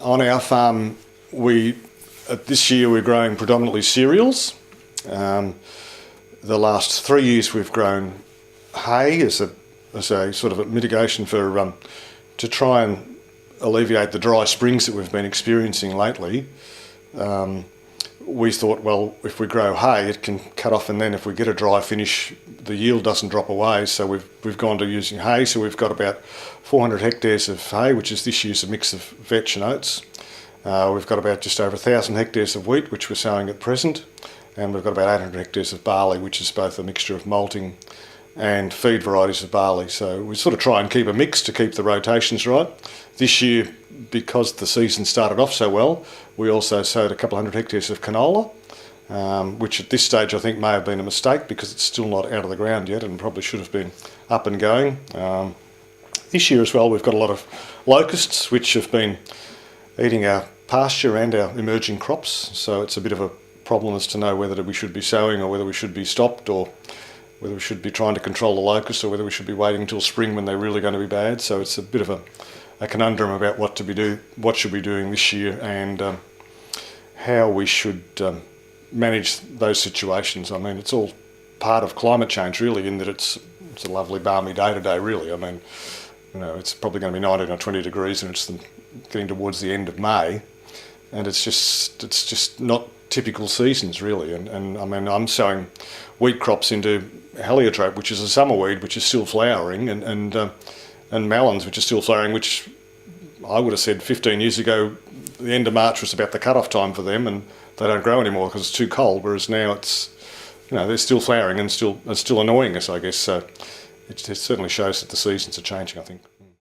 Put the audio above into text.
On our farm, this year we're growing predominantly cereals. The last 3 years we've grown hay as a sort of a mitigation to try and alleviate the dry springs that we've been experiencing lately. We thought, well, if we grow hay, it can cut off, and then if we get a dry finish, the yield doesn't drop away. So we've gone to using hay. So we've got about 400 hectares of hay, which is this year's a mix of vetch and oats. We've got about just over 1,000 hectares of wheat, which we're sowing at present, and we've got about 800 hectares of barley, which is both a mixture of malting and feed varieties of barley. So we sort of try and keep a mix to keep the rotations right. This year, because the season started off so well, we also sowed a couple hundred hectares of canola, which at this stage I think may have been a mistake because it's still not out of the ground yet and probably should have been up and going. This year as well we've got a lot of locusts which have been eating our pasture and our emerging crops, so it's a bit of a problem as to know whether we should be sowing or whether we should be stopped, or whether we should be trying to control the locusts or whether we should be waiting until spring when they're really going to be bad. So it's a bit of a conundrum about what should we be doing this year and how we should manage those situations. I mean, it's all part of climate change really, in that it's a lovely balmy day today really. I mean, it's probably going to be 19 or 20 degrees and it's getting towards the end of May, and it's just not typical seasons really. And I mean, I'm sowing wheat crops into heliotrope, which is a summer weed which is still flowering, and melons which are still flowering, which I would have said 15 years ago the end of March was about the cut-off time for them, and they don't grow anymore because it's too cold, whereas now it's, they're still flowering and still annoying us, I guess. So it certainly shows that the seasons are changing, I think.